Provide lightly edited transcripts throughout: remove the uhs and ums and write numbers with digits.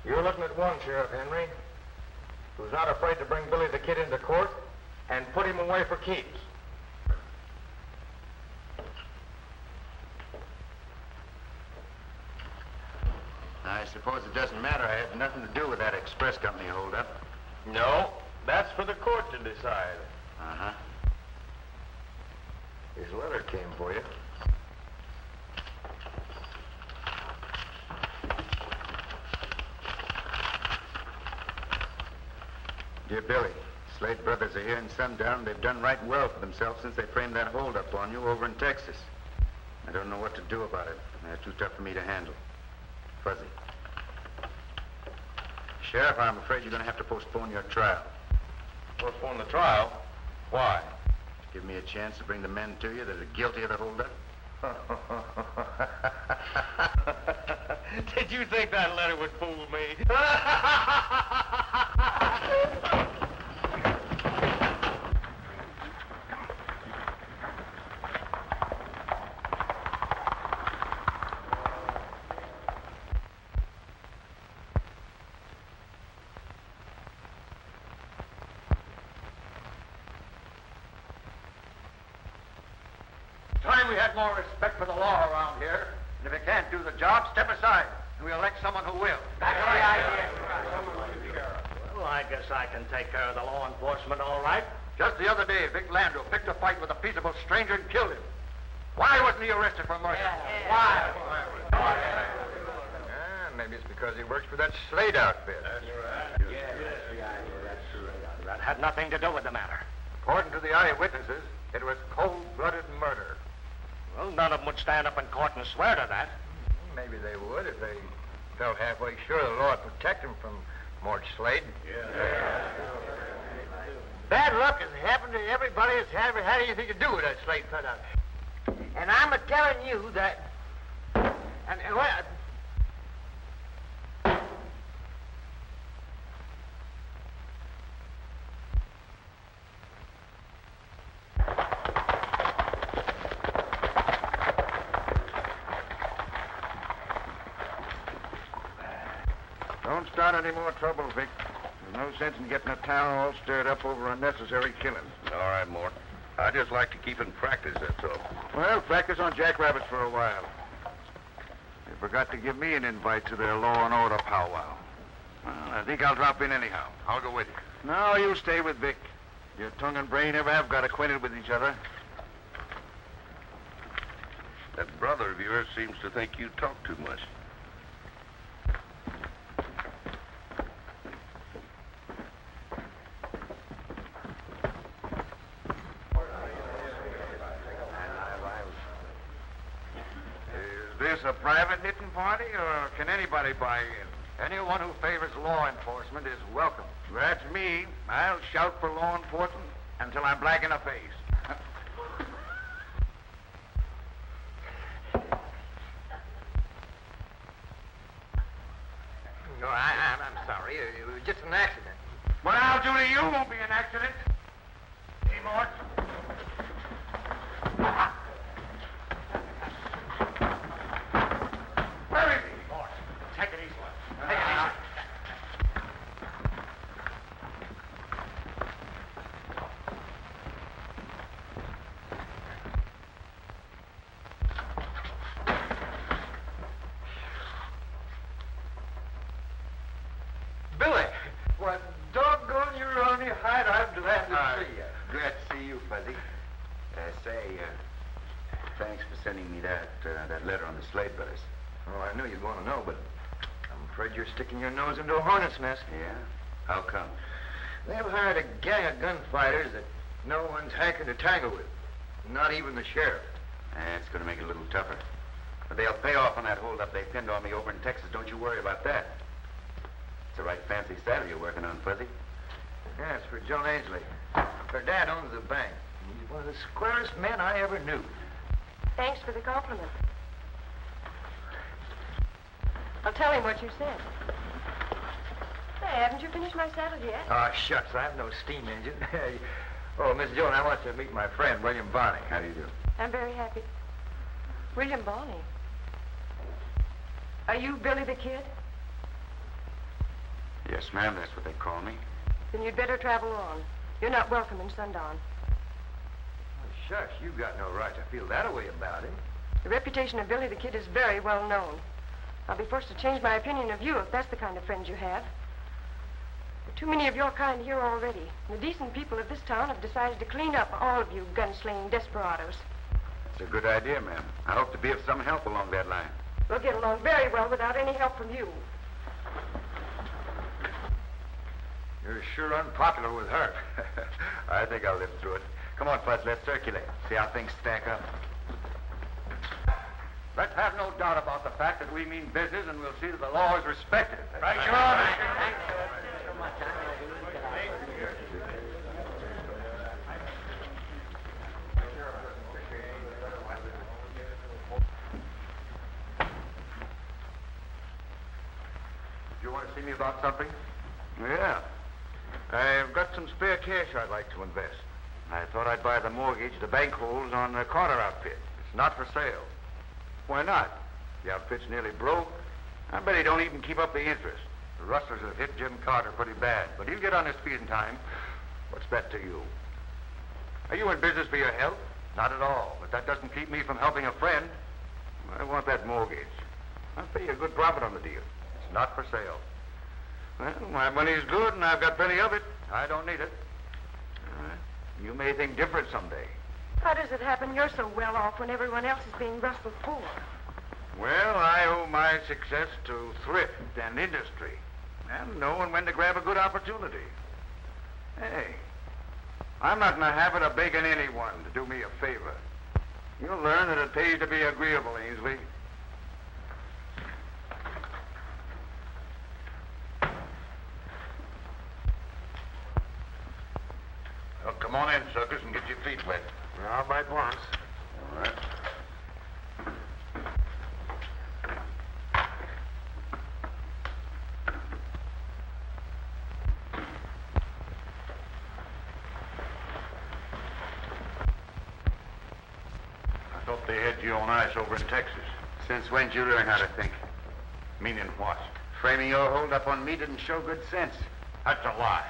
You're looking at one, Sheriff Henry, who's not afraid to bring Billy the Kid into court and put him away for keeps. I suppose it doesn't matter. I had nothing to do with that express company holdup. No, that's for the court to decide. Uh-huh. His letter came for you. Dear Billy, Slade brothers are here in Sundown. They've done right well for themselves since they framed that holdup on you over in Texas. I don't know what to do about it. They're too tough for me to handle. Fuzzy. Sheriff, I'm afraid you're going to have to postpone your trial. Postpone the trial? Why? Give me a chance to bring the men to you that are guilty of the holdup. Did you think that letter would fool me? Time we had more respect for the law around here. And if you can't do the job, step aside, and we'll elect someone who will. That's the idea. Well, I guess I can take care of the law enforcement all right. Just the other day, Vic Landeau picked a fight with a peaceable stranger and killed him. Why wasn't he arrested for murder? Why? Maybe it's because he works for that Slade outfit. That's right. That's true. That had nothing to do with the matter. According to the eyewitnesses, it was cold-blooded murder. Well, none of them would stand up in court and swear to that. Maybe they would if they felt halfway sure the law would protect them from Mort Slade. Yeah. Bad luck has happened to everybody that's had anything to do with that Slade cutout. And I'm a-telling you that... well... Don't start any more trouble, Vic. There's no sense in getting the town all stirred up over unnecessary killing. All right, Mort. I just like to keep in practice, that's all. Well, practice on jackrabbits for a while. They forgot to give me an invite to their law and order powwow. Well, I think I'll drop in anyhow. I'll go with you. No, you stay with Vic. Your tongue and brain never have got acquainted with each other. That brother of yours seems to think you talk too much. Is this a private knitting party, or can anybody buy in? Anyone who favors law enforcement is welcome. That's me. I'll shout for law enforcement until I'm black in the face. No, I'm sorry. It was just an accident. What I'll do to you won't be an accident. Hey, Mort. Where is he? Mort, take it easy. Take it easy. Billy! What doggone you're on your hide. I'm glad to see you. Glad to see you, Fuzzy. Thanks for sending me that letter on the Slade brothers. Oh, I knew you'd want to know, but I'm afraid you're sticking your nose into a hornet's nest. Yeah? How come? They've hired a gang of gunfighters that no one's hankering to tangle with. Not even the sheriff. It's going to make it a little tougher. But they'll pay off on that holdup they pinned on me over in Texas. Don't you worry about that. It's a right fancy saddle you're working on, Fuzzy. Yeah, it's for Joan Ainsley. Her dad owns the bank. He's one of the squarest men I ever knew. Thanks for the compliment. I'll tell him what you said. Hey, haven't you finished my saddle yet? Oh, shucks, I have no steam engine. Oh, Miss Joan, I want you to meet my friend, William Bonney. How do you do? I'm very happy. William Bonney. Are you Billy the Kid? Yes, ma'am, that's what they call me. Then you'd better travel on. You're not welcome in Sundown. Oh, shucks, you've got no right to feel that way about him. The reputation of Billy the Kid is very well known. I'll be forced to change my opinion of you if that's the kind of friends you have. There are too many of your kind here already. The decent people of this town have decided to clean up all of you gun-slaying desperados. It's a good idea, ma'am. I hope to be of some help along that line. We'll get along very well without any help from you. You're sure unpopular with her. I think I'll live through it. Come on, Fuzz, let's circulate. See how things stack up. Let's have no doubt about the fact that we mean business, and we'll see that the law is respected. Right, Your Honor. You want to see me about something? Yeah. I've got some spare cash I'd like to invest. I thought I'd buy the mortgage the bank holds on the Carter outfit. It's not for sale. Why not? The outfit's nearly broke. I bet he don't even keep up the interest. The rustlers have hit Jim Carter pretty bad, but he'll get on his feet in time. What's that to you? Are you in business for your health? Not at all, but that doesn't keep me from helping a friend. I want that mortgage. I'll pay you a good profit on the deal. It's not for sale. Well, my money's good, and I've got plenty of it. I don't need it. You may think different someday. How does it happen you're so well off when everyone else is being rustled poor? Well, I owe my success to thrift and industry, and knowing when to grab a good opportunity. Hey, I'm not in the habit of begging anyone to do me a favor. You'll learn that it pays to be agreeable, Ainsley. Well, come on in, Circus, and get your feet wet. I'll bite once. All right. I thought they had you on ice over in Texas. Since when did you learn how to think? Meaning what? Framing your hold up on me didn't show good sense. That's a lie.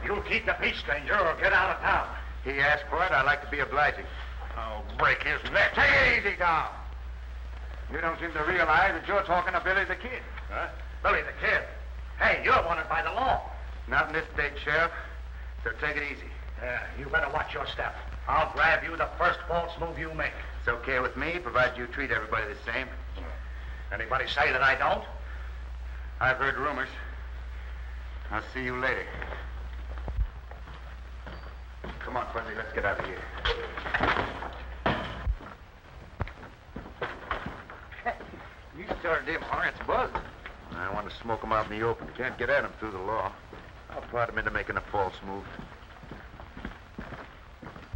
You keep the peace, stranger, or get out of town. He asked for it. I'd like to be obliging. I'll break his neck. Take it easy, Tom. You don't seem to realize that you're talking to Billy the Kid. Huh? Billy the Kid. Hey, you're wanted by the law. Not in this state, Sheriff. So take it easy. Yeah, you better watch your step. I'll grab you the first false move you make. It's okay with me, provided you treat everybody the same. Anybody say that I don't? I've heard rumors. I'll see you later. Fuzzy, let's get out of here. You started them hornets buzzing. I want to smoke them out in the open. You can't get at them through the law. I'll plot him into making a false move.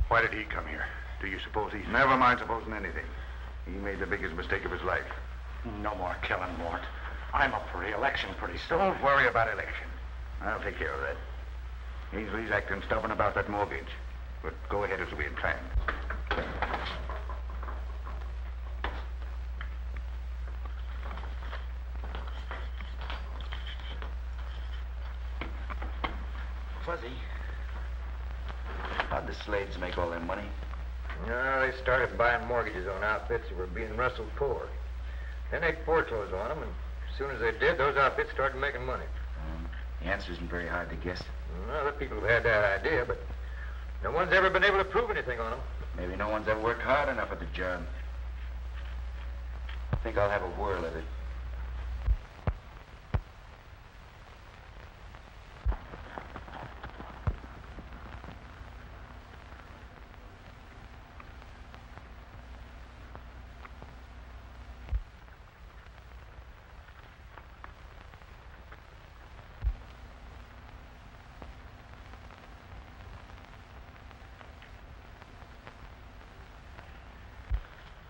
Why did he come here? Do you suppose he's... Never mind supposing anything. He made the biggest mistake of his life. No more killing, Mort. I'm up for re-election pretty soon. Don't worry about election. I'll take care of that. Ainsley's acting stubborn about that mortgage. But go ahead as we had planned. Fuzzy. How'd the Slades make all their money? No, they started buying mortgages on outfits that were being rustled poor. Then they foreclosed on them, and as soon as they did, those outfits started making money. The answer isn't very hard to guess. Well, other people have had that idea, but no one's ever been able to prove anything on them. Maybe no one's ever worked hard enough at the job. I think I'll have a whirl at it.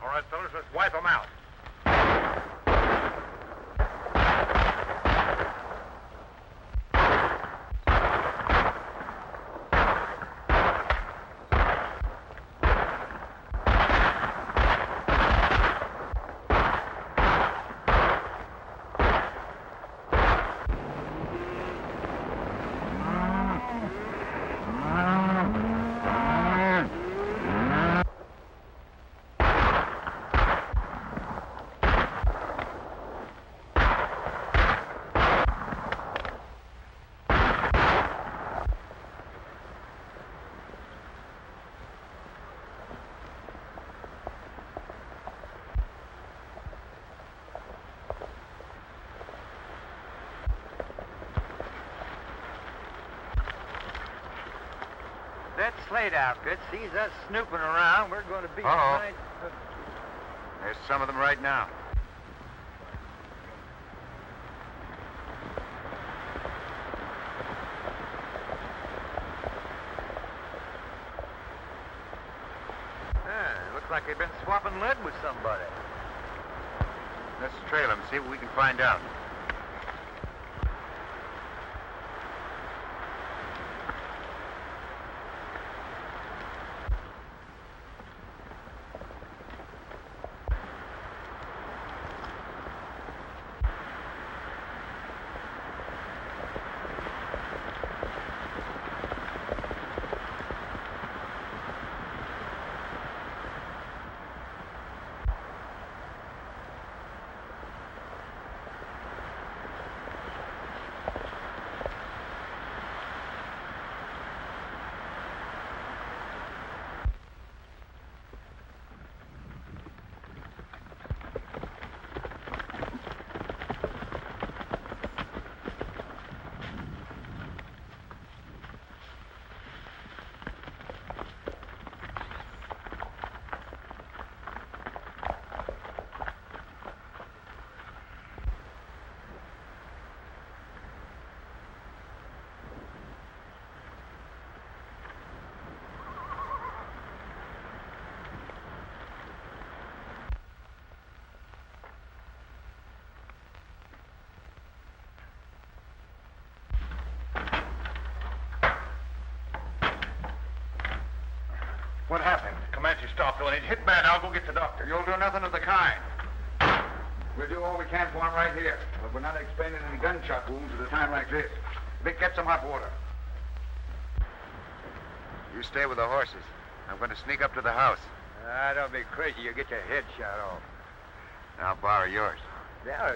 All right, fellas, let's wipe them out. That Slade outfit sees us snooping around. We're going to be... Uh-oh. right- There's some of them right now. Looks like they've been swapping lead with somebody. Let's trail them, see what we can find out. What happened? Comanche stopped when it hit bad. I'll go get the doctor. You'll do nothing of the kind. We'll do all we can for him right here. But we're not explaining any gunshot wounds at a time like this. Vic, get some hot water. You stay with the horses. I'm going to sneak up to the house. Don't be crazy. You'll get your head shot off. I'll borrow yours. Yeah,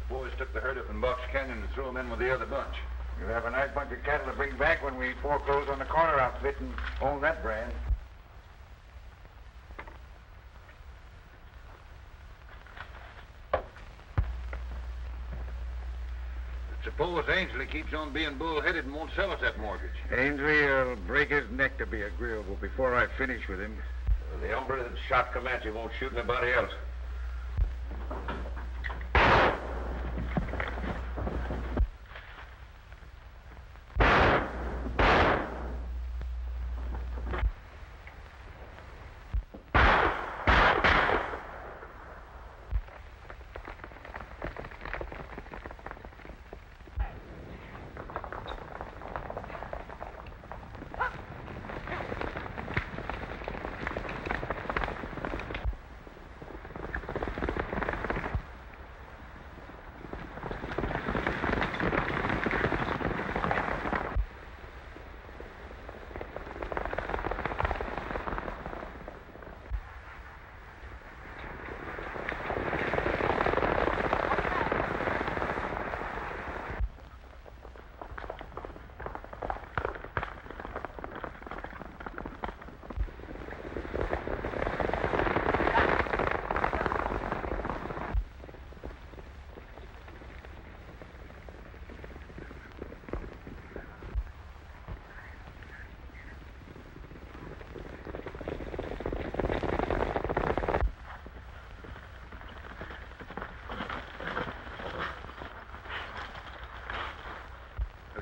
The boys took the herd up in Box Canyon and threw them in with the other bunch. You'll have a nice bunch of cattle to bring back when we foreclose on the corner outfit and own that brand. Suppose Ainsley keeps on being bullheaded and won't sell us that mortgage. Ainsley will break his neck to be agreeable before I finish with him. The hombre that shot Comanche won't shoot anybody else.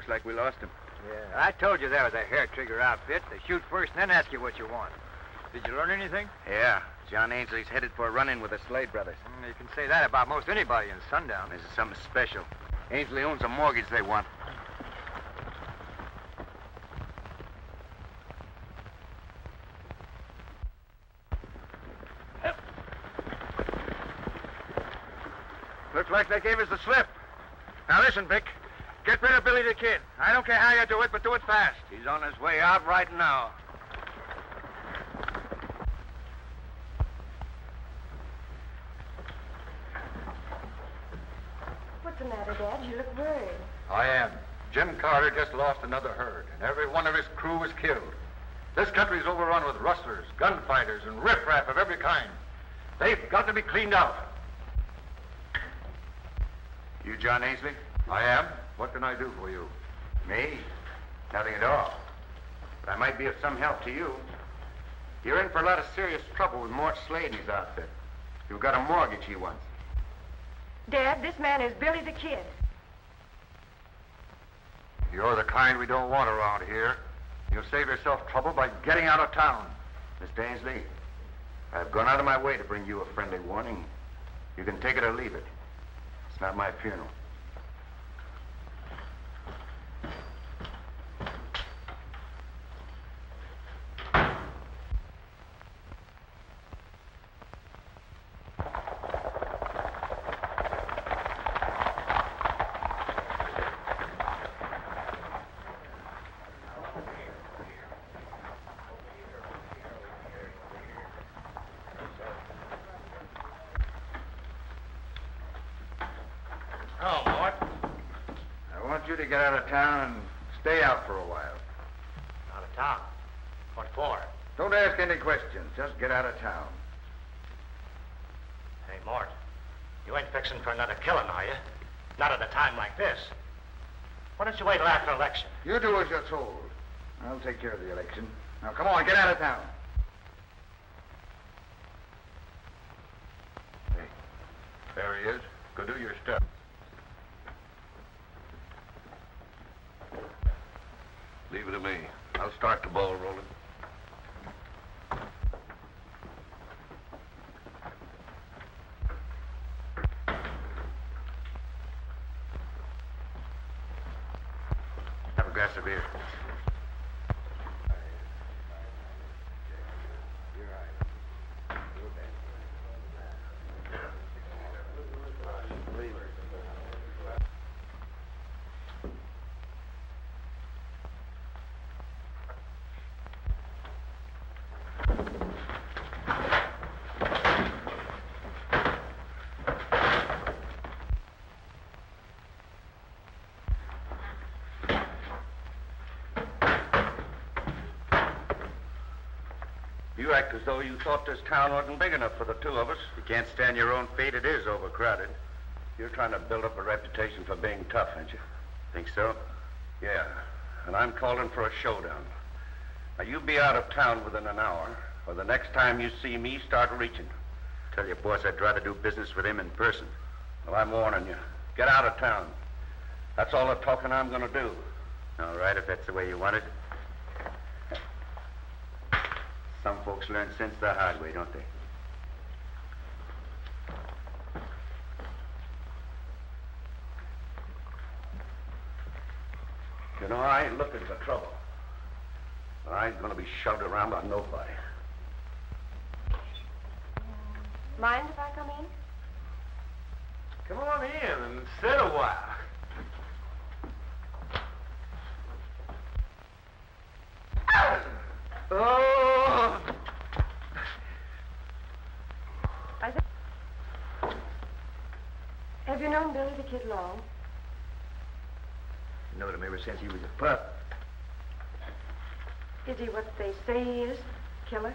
Like we lost him. Yeah, I told you that was a hair-trigger outfit. They shoot first and then ask you what you want. Did you learn anything? Yeah. John Ainsley's headed for a run-in with the Slade brothers. You can say that about most anybody in Sundown. This is something special. Ainsley owns a mortgage they want. Looks like they gave us the slip. Now listen, Vic. Get rid of Billy the Kid. I don't care how you do it, but do it fast. He's on his way out right now. What's the matter, Dad? You look worried. I am. Jim Carter just lost another herd, and every one of his crew was killed. This country's overrun with rustlers, gunfighters, and riffraff of every kind. They've got to be cleaned out. You John Ainsley? I am. What can I do for you? Me? Nothing at all. But I might be of some help to you. You're in for a lot of serious trouble with Mort Slade and his outfit. You've got a mortgage he wants. Dad, this man is Billy the Kid. You're the kind we don't want around here. You'll save yourself trouble by getting out of town. Mr. Ainsley, I've gone out of my way to bring you a friendly warning. You can take it or leave it. It's not my funeral. Oh, Mort. I want you to get out of town and stay out for a while. Out of town. What for? Don't ask any questions. Just get out of town. Hey, Mort. You ain't fixing for another killing, are you? Not at a time like this. Why don't you wait till after election? You do as you're told. I'll take care of the election. Now, come on, get out of town. Hey, there he is. Go do your stuff. Leave it to me. I'll start the ball rolling. Have a glass of beer. You act as though you thought this town wasn't big enough for the two of us. If you can't stand your own fate, it is overcrowded. You're trying to build up a reputation for being tough, ain't you? Think so? Yeah. And I'm calling for a showdown. Now, you be out of town within an hour, or the next time you see me, start reaching. Tell your boss I'd rather do business with him in person. Well, I'm warning you. Get out of town. That's all the talking I'm going to do. All right, if that's the way you want it. Some folks learn sense the hard way, don't they? You know, I ain't looking for trouble. But I ain't going to be shoved around by nobody. Mind if I come in? Come on in and sit a while. Oh! Have you known Billy the Kid long? Known him ever since he was a pup. Is he what they say he is? Killer?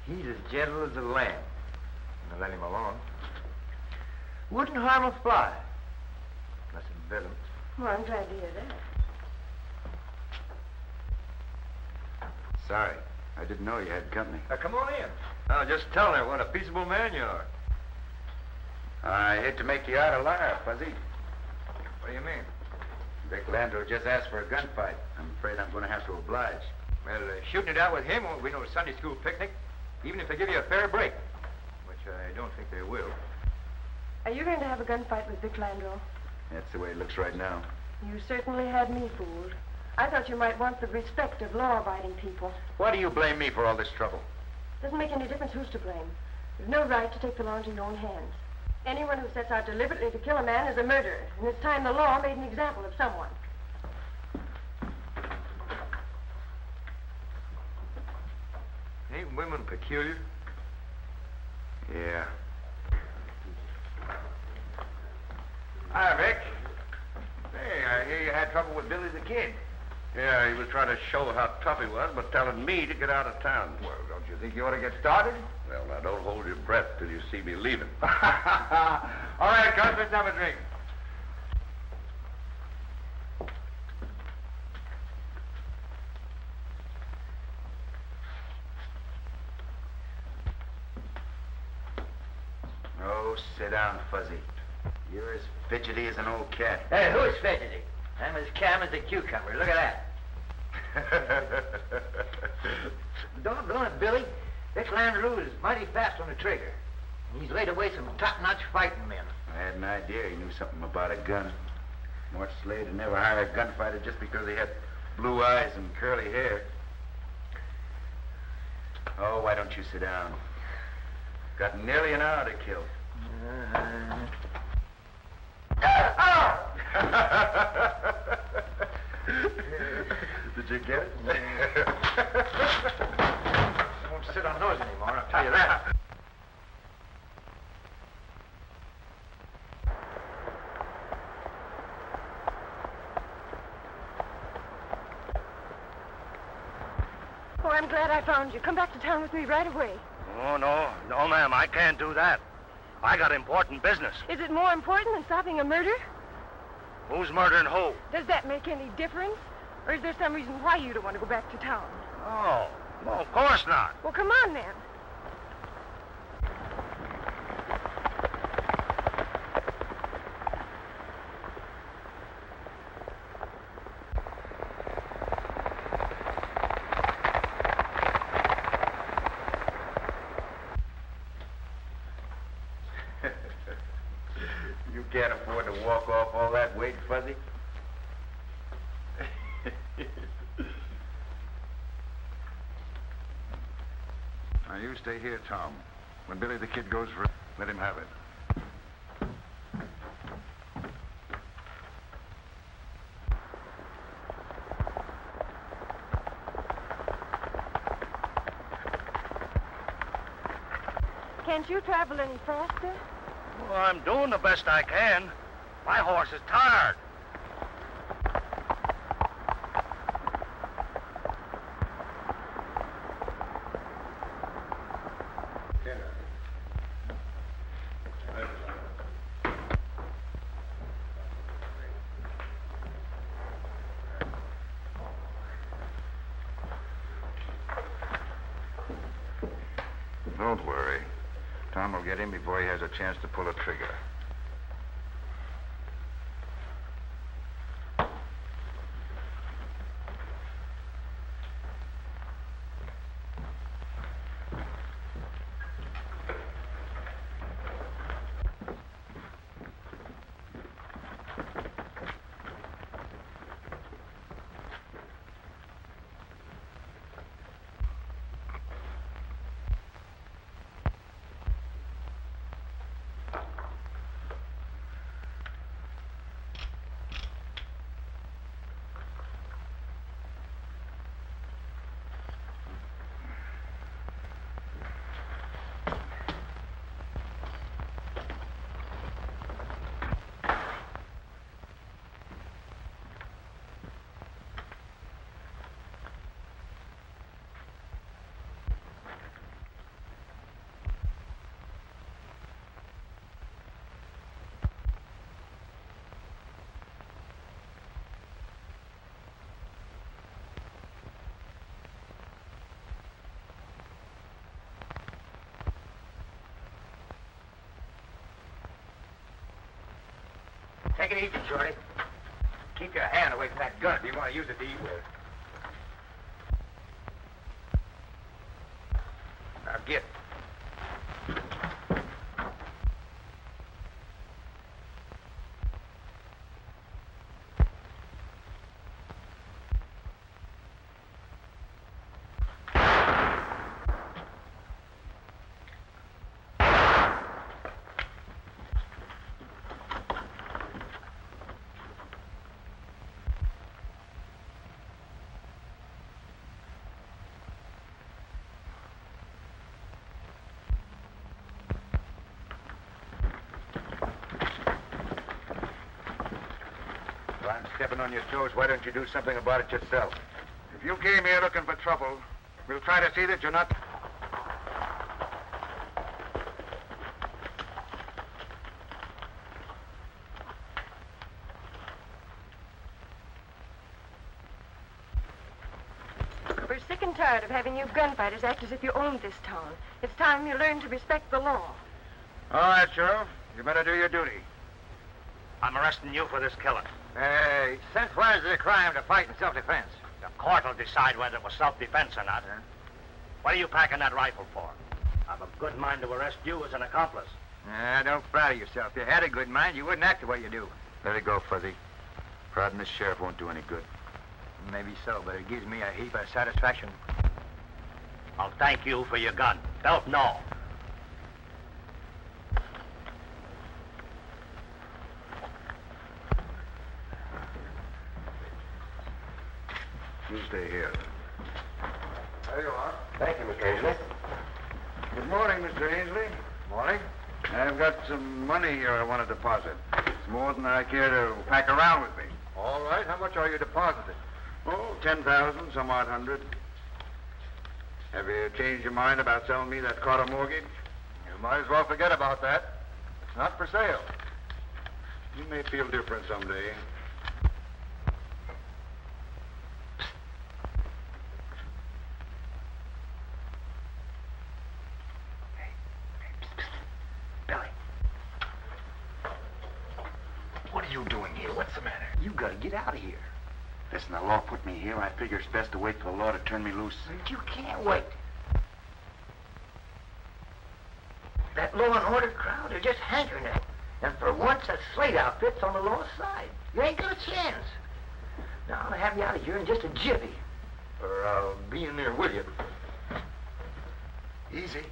He's as gentle as a lamb. Now let him alone. Wouldn't harm a fly. Unless it bit him. Well, I'm glad to hear that. Sorry. I didn't know you had company. Come on in. Now, just tell her what a peaceable man you are. I hate to make you out a liar, Fuzzy. What do you mean? Vic Landeau just asked for a gunfight. I'm afraid I'm going to have to oblige. Well, shooting it out with him won't be no Sunday school picnic, even if they give you a fair break, which I don't think they will. Are you going to have a gunfight with Vic Landeau? That's the way it looks right now. You certainly had me fooled. I thought you might want the respect of law-abiding people. Why do you blame me for all this trouble? Doesn't make any difference who's to blame. You've no right to take the law into your own hands. Anyone who sets out deliberately to kill a man is a murderer, and it's time the law made an example of someone. Ain't women peculiar? Yeah. Hi, Vic. Hey, I hear you had trouble with Billy the Kid. Yeah, he was trying to show how tough he was, but telling me to get out of town. Well, don't you think you ought to get started? Well, now, don't hold your breath till you see me leaving. All right, Gus, let's have a drink. Oh, sit down, Fuzzy. You're as fidgety as an old cat. Hey, who's fidgety? I'm as calm as a cucumber. Look at that. Doggone it, Billy. Vic Landeau is mighty fast on the trigger. He's laid away some top-notch fighting men. I had an idea he knew something about a gun. Mort Slade would never hire a gunfighter just because he had blue eyes and curly hair. Oh, why don't you sit down? Got nearly an hour to kill. Did you get it? I won't sit on those anymore, I'll tell you that. Oh, I'm glad I found you. Come back to town with me right away. Oh, no, ma'am, I can't do that. I got important business. Is it more important than stopping a murder? Who's murdering who? Does that make any difference? Or is there some reason why you don't want to go back to town? Oh, well, of course not. Well, come on, then. You can't afford to walk off all that weight, Fuzzy. Now, you stay here, Tom. When Billy the Kid goes for it, let him have it. Can't you travel any faster? Well, I'm doing the best I can. My horse is tired. Don't worry. Tom will get him before he has a chance to pull a trigger. Take it easy, Shorty. Keep your hand away from that gun if you want to use it to eat with. Now get. I'm stepping on your toes. Why don't you do something about it yourself? If you came here looking for trouble, we'll try to see that you're not... We're sick and tired of having you gunfighters act as if you owned this town. It's time you learned to respect the law. All right, Sheriff. You better do your duty. I'm arresting you for this killing. Hey, since when is it a crime to fight in self-defense? The court will decide whether it was self-defense or not. What are you packing that rifle for? I've a good mind to arrest you as an accomplice. Don't flatter yourself. If you had a good mind, you wouldn't act the way you do. Let it go, Fuzzy. Prodding this sheriff won't do any good. Maybe so, but it gives me a heap of satisfaction. I'll thank you for your gun. Don't know. You stay here. There you are. Thank you, Mr. Ainsley. Good morning, Mr. Ainsley. Morning. I've got some money here I want to deposit. It's more than I care to pack around with me. All right. How much are you depositing? Oh, 10,000, some odd hundred. Have you changed your mind about selling me that Carter mortgage? You might as well forget about that. It's not for sale. You may feel different someday. Billy. What are you doing here? What's the matter? You gotta get out of here. Listen, the law put me here. I figure it's best to wait for the law to turn me loose. But you can't wait. That law and order crowd are just hankering at it. And for once, that Slade outfit's on the law's side. You ain't got a chance. Now, I'll have you out of here in just a jiffy. Or I'll be in there with you. Easy.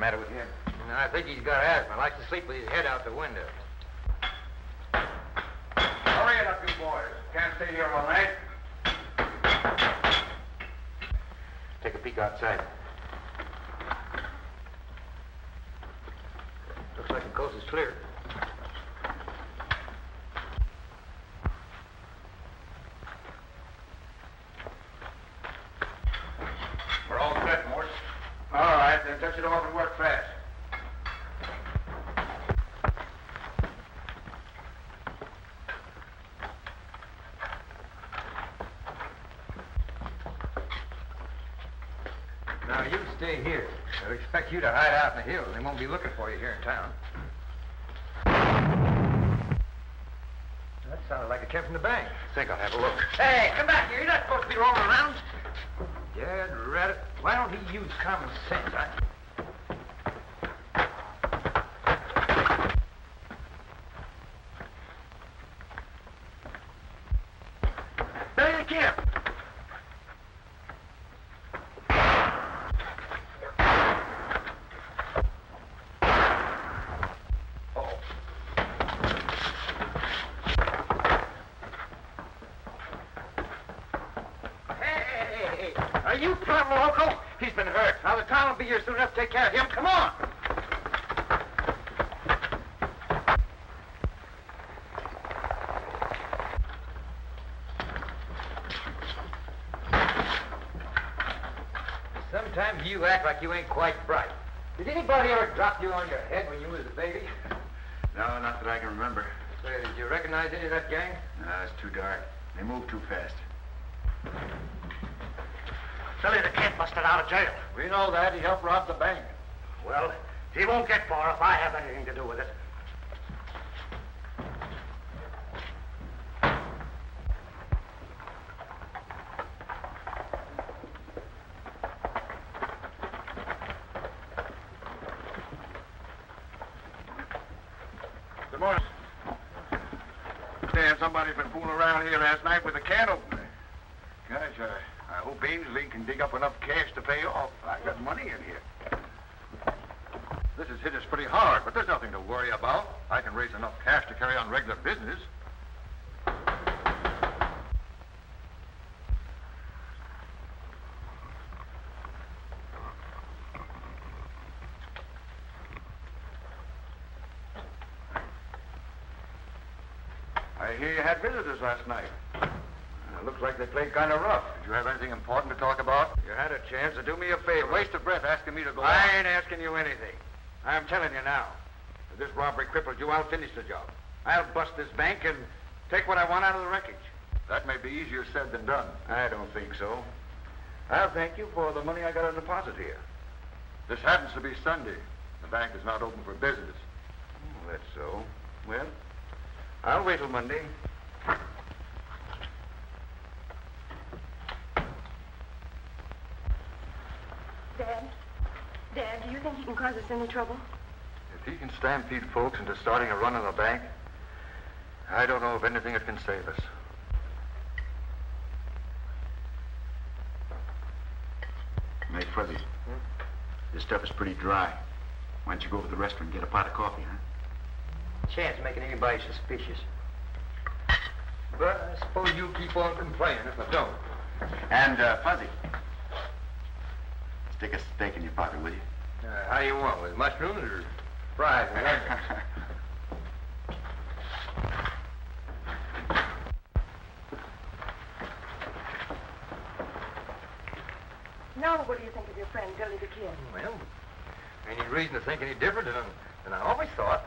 matter with him? I think he's got asthma. Likes to sleep with his head out the window. Hurry it up, you boys. Can't stay here all night. Take a peek outside. Looks like the coast is clear. We're all set, Mort. All right, then touch it off and work fast. Now, you stay here. They'll expect you to hide out in the hills. They won't be looking for you here in town. That sounded like it came from the bank. Think I'll have a look. Hey, come back here. You're not supposed to be rolling around. Dad, rat it. Why don't he use common sense? Billy the Kid. Are you plumb loco? He's been hurt. Now the town will be here soon enough to take care of him. Come on. Sometimes you act like you ain't quite bright. Did anybody ever drop you on your head when you was a baby? No, not that I can remember. Say, did you recognize any of that gang? No, it's too dark. They move too fast. Billy the Kid busted out of jail. We know that. He helped rob the bank. Well, he won't get far if I have anything to do with it. Good morning. Sam, somebody's been fooling around here last night with a can opener. Gosh, I hope Ainsley can dig up enough cash to pay off. I got money in here. This has hit us pretty hard, but there's nothing to worry about. I can raise enough cash to carry on regular business. I hear you had visitors last night. Looks like they played kind of rough. Did you have anything important to talk about? You had a chance to do me a favor. Waste of breath asking me to go I ain't asking you anything. I'm telling you now. If this robbery crippled you, I'll finish the job. I'll bust this bank and take what I want out of the wreckage. That may be easier said than done. I don't think so. I'll thank you for the money I got on deposit here. This happens to be Sunday. The bank is not open for business. Oh, that's so. Well, I'll wait till Monday. Dad, do you think he can cause us any trouble? If he can stampede folks into starting a run on the bank, I don't know of anything that can save us. Hey, Fuzzy. This stuff is pretty dry. Why don't you go over to the restaurant and get a pot of coffee, huh? Chance of making anybody suspicious. But I suppose you'll keep on complaining if I don't. And, Fuzzy, stick a steak in your pocket, will you? How do you want, with mushrooms or fries with onions? Now, what do you think of your friend, Billy the Kid? Well, any reason to think any different than I always thought.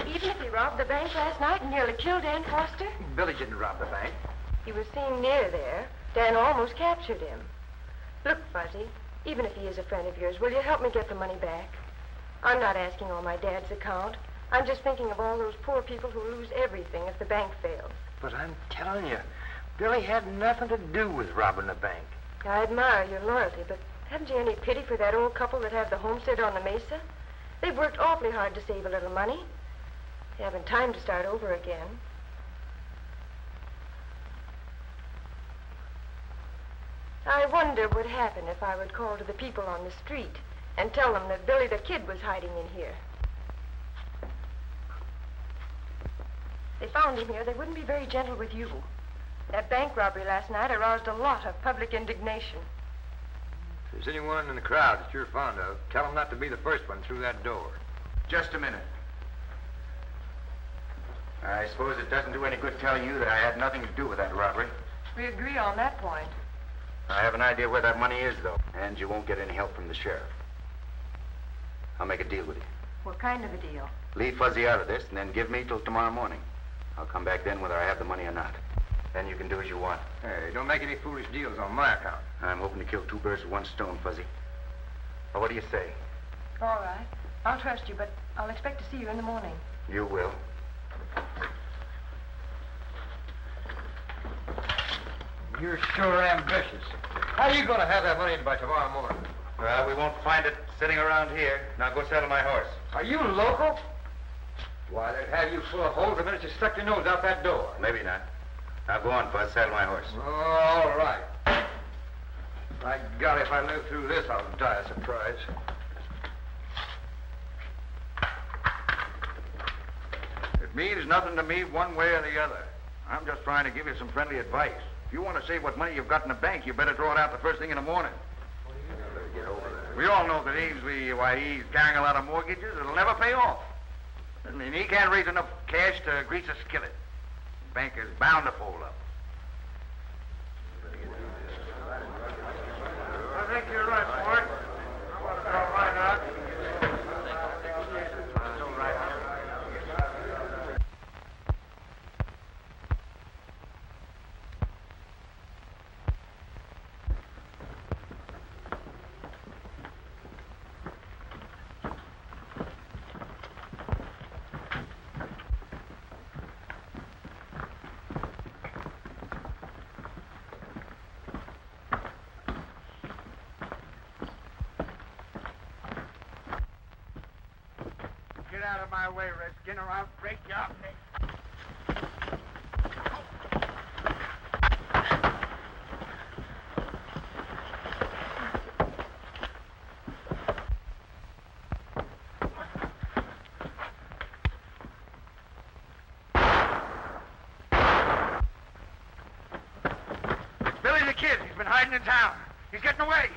Even if he robbed the bank last night and nearly killed Dan Foster? Billy didn't rob the bank. He was seen near there. Dan almost captured him. Look, Fuzzy, even if he is a friend of yours, will you help me get the money back? I'm not asking on my dad's account. I'm just thinking of all those poor people who lose everything if the bank fails. But I'm telling you, Billy had nothing to do with robbing the bank. I admire your loyalty, but haven't you any pity for that old couple that have the homestead on the mesa? They've worked awfully hard to save a little money. They haven't time to start over again. I wonder what would happen if I would call to the people on the street and tell them that Billy the Kid was hiding in here. If they found him here, they wouldn't be very gentle with you. That bank robbery last night aroused a lot of public indignation. If there's anyone in the crowd that you're fond of, tell them not to be the first one through that door. Just a minute. I suppose it doesn't do any good telling you that I had nothing to do with that robbery. We agree on that point. I have an idea where that money is, though, and you won't get any help from the sheriff. I'll make a deal with you. What kind of a deal? Leave Fuzzy out of this, and then give me till tomorrow morning. I'll come back then whether I have the money or not. Then you can do as you want. Hey, don't make any foolish deals on my account. I'm hoping to kill two birds with one stone, Fuzzy. Well, what do you say? All right. I'll trust you, but I'll expect to see you in the morning. You will. You're sure ambitious. How are you going to have that money in by tomorrow morning? Well, we won't find it sitting around here. Now go saddle my horse. Are you local? Why, they'd have you full of holes the minute you stuck your nose out that door. Maybe not. Now go on, Fuzz. Saddle my horse. All right. By golly, if I live through this, I'll die of surprise. It means nothing to me one way or the other. I'm just trying to give you some friendly advice. If you want to save what money you've got in the bank, you better draw it out the first thing in the morning. Get over there. We all know that Ainsley, why, he's carrying a lot of mortgages. It'll never pay off. I mean, he can't raise enough cash to grease a skillet. The bank is bound to fold up. I think you're right, Mort. I want to go right out. Get out of my way, Redskin, or I'll break your neck. It's Billy the Kid. He's been hiding in town. He's getting away.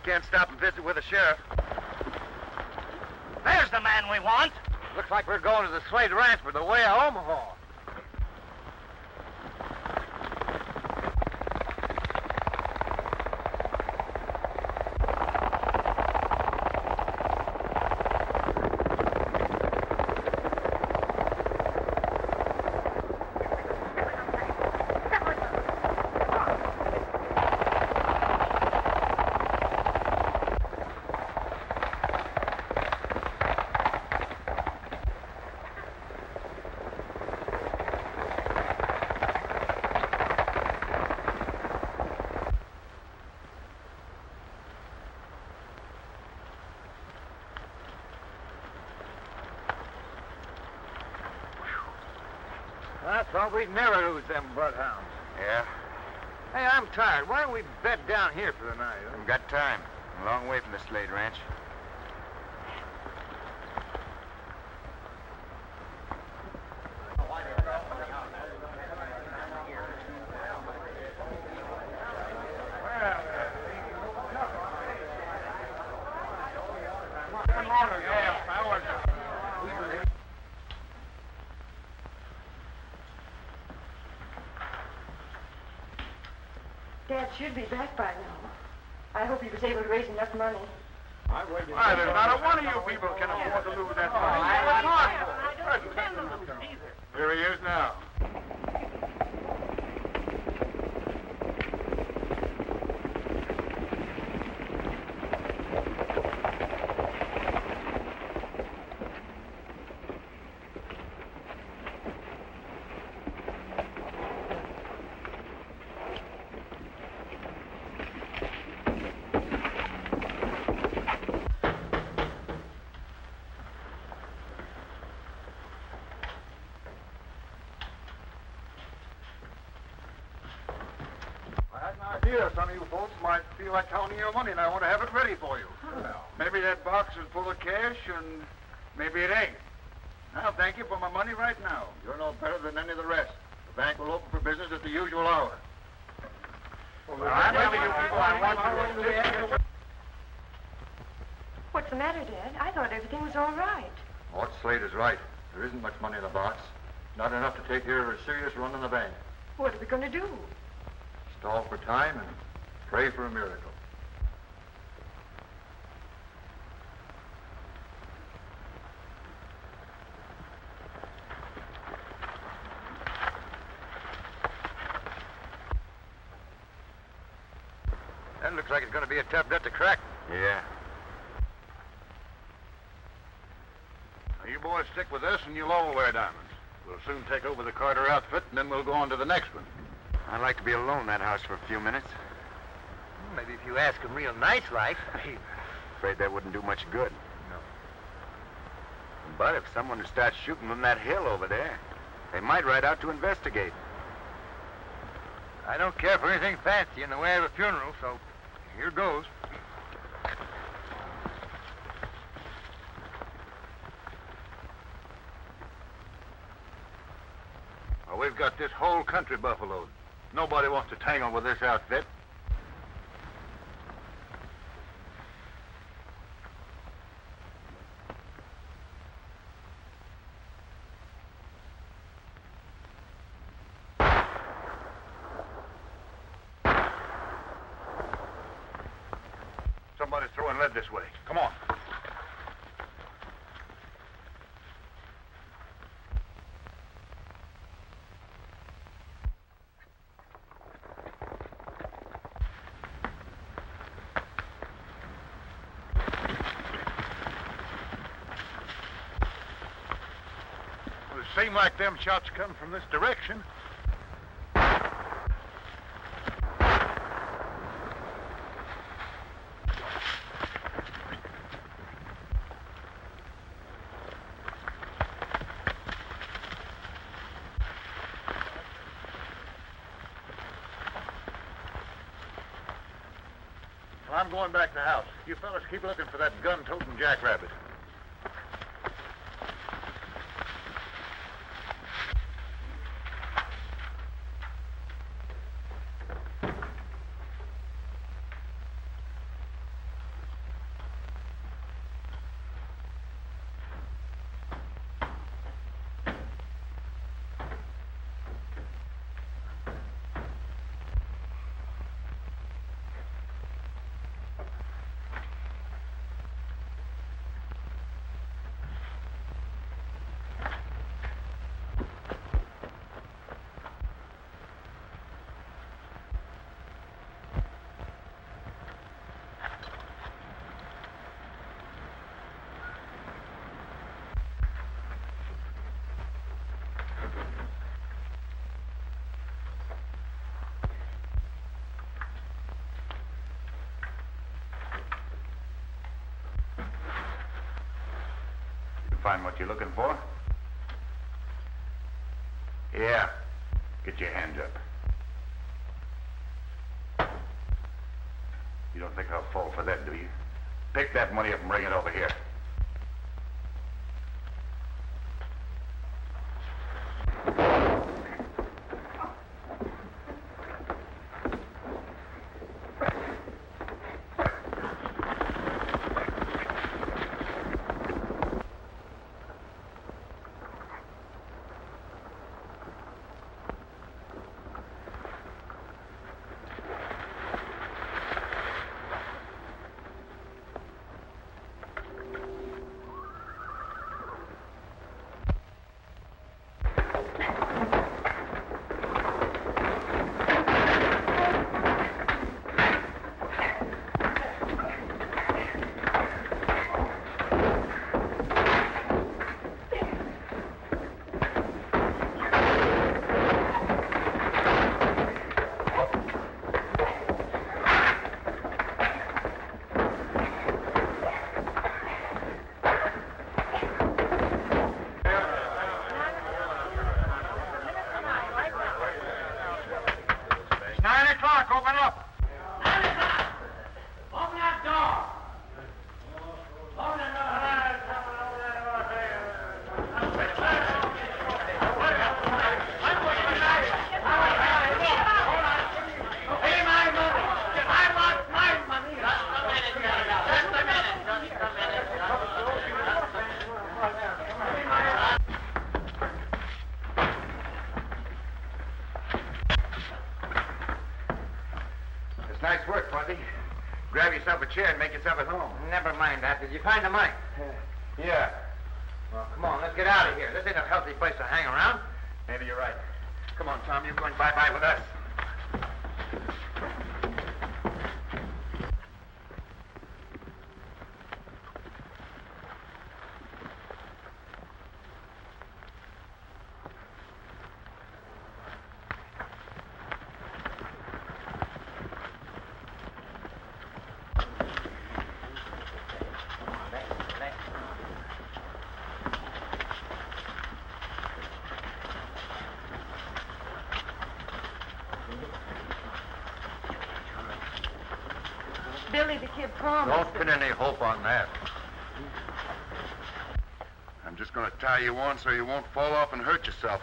Can't stop and visit with the sheriff. There's the man we want. Looks like we're going to the Slade Ranch for the way of Omaha. I thought we'd never lose them bloodhounds. Yeah? Hey, I'm tired. Why don't we bed down here for the night? Huh? I've got time. A long way from the Slade Ranch. Dad should be back by now. I hope he was able to raise enough money. Why, there's not a one of you people can afford to lose that money. Here he is now. Here, some of you folks might feel like counting your money, and I want to have it ready for you. Maybe that box is full of cash, and maybe it ain't. I'll thank you for my money right now. You're no better than any of the rest. The bank will open for business at the usual hour. What's the matter, Dad? I thought everything was all right. Mort Slade is right. There isn't much money in the box. Not enough to take care of a serious run on the bank. What are we going to do? Stall for time and pray for a miracle. That looks like it's going to be a tough nut to crack. Yeah. Now, you boys stick with us, and you'll all wear diamonds. We'll soon take over the Carter outfit, and then we'll go on to the next one. I'd like to be alone in that house for a few minutes. Maybe if you ask him real nice like. Afraid that wouldn't do much good. No. But if someone starts shooting from that hill over there, they might ride out to investigate. I don't care for anything fancy in the way of a funeral, so here goes. Well, we've got this whole country buffaloed. Nobody wants to tangle with this outfit. Somebody's throwing lead this way. Come on. Seem like them shots come from this direction. Well, I'm going back to the house. You fellas keep looking for that gun-toting jackrabbit. Find what you're looking for? Yeah. Get your hands up. You don't think I'll fall for that, do you? Pick that money up and bring it over here. work, Fuzzy. Grab yourself a chair and make yourself at home. Never mind that. Did you find the money? Yeah. Well, come on, let's get out of here. This ain't a healthy place to hang around. Maybe you're right. Come on, Tom. You're going bye-bye with us. Billy the Kid promised. Don't pin any hope on that. I'm just going to tie you on so you won't fall off and hurt yourself.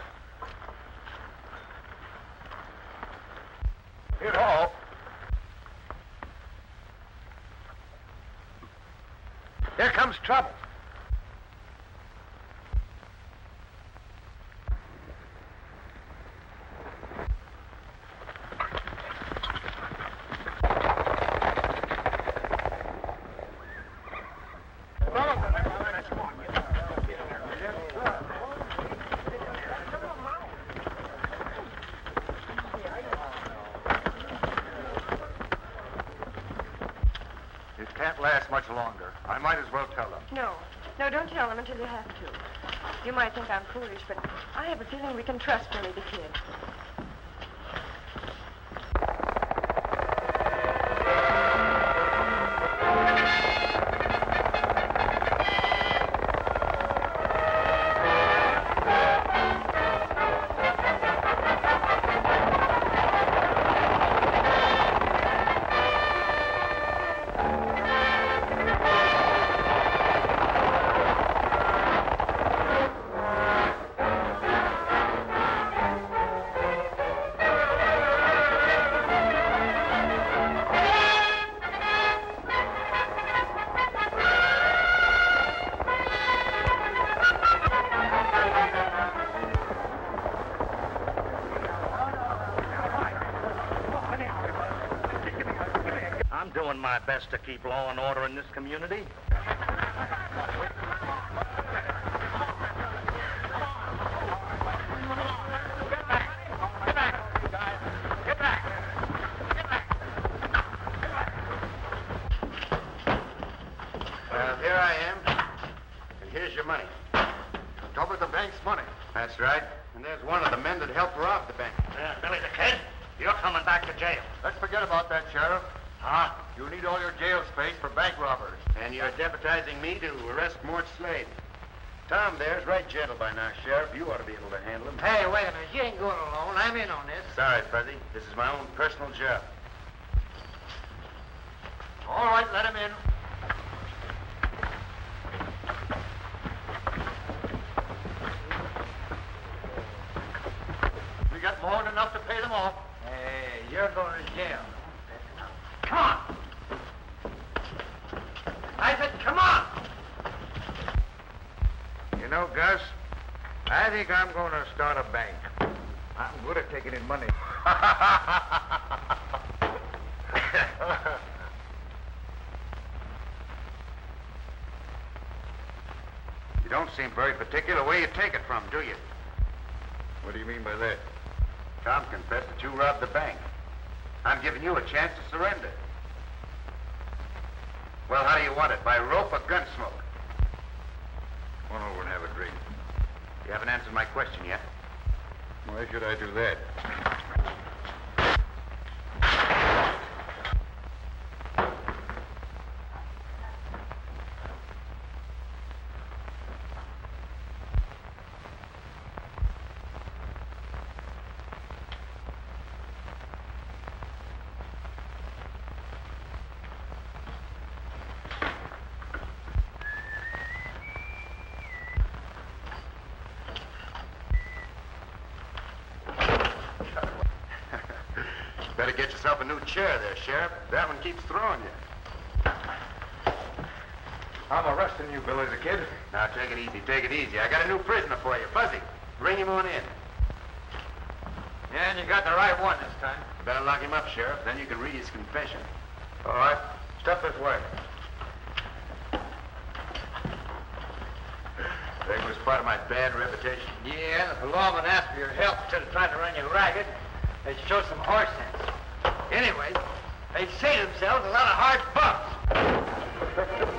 Here, all. Here comes trouble. Can't last much longer. I might as well tell them. No, don't tell them until you have to. You might think I'm foolish, but I have a feeling we can trust Billy the Kid. I'm doing my best to keep law and order in this community. Well, here I am. And here's your money. Double the bank's money. That's right. And there's one of the men that helped rob the bank. Billy the Kid, you're coming back to jail. Let's forget about that, Sheriff. Huh? You need all your jail space for bank robbers. And you're deputizing me to arrest Mort Slade. Tom there's right gentle by now, Sheriff. You ought to be able to handle him. Hey, wait a minute. You ain't going alone. I'm in on this. Sorry, Fuzzy. This is my own personal job. All right, let him in. We got more than enough to pay them off. Hey, you're going to jail. Come on. I said, come on. You know, Gus, I think I'm going to start a bank. I'm good at taking in money. You don't seem very particular where you take it from, do you? What do you mean by that? Tom confessed that you robbed the bank. I'm giving you a chance to surrender. Well, how do you want it? By rope or gun smoke? Come on over and have a drink. You haven't answered my question yet. Why should I do that? Better get yourself a new chair there, Sheriff. That one keeps throwing you. I'm arresting you, Billy the Kid. Now, take it easy, take it easy. I got a new prisoner for you, Fuzzy. Bring him on in. Yeah, and you got the right one this time. You better lock him up, Sheriff. Then you can read his confession. All right. Step this way. That was part of my bad reputation. Yeah, the lawman asked for your help instead of trying to run you ragged. They showed some horse sense. Anyway, they saved themselves a lot of hard bumps.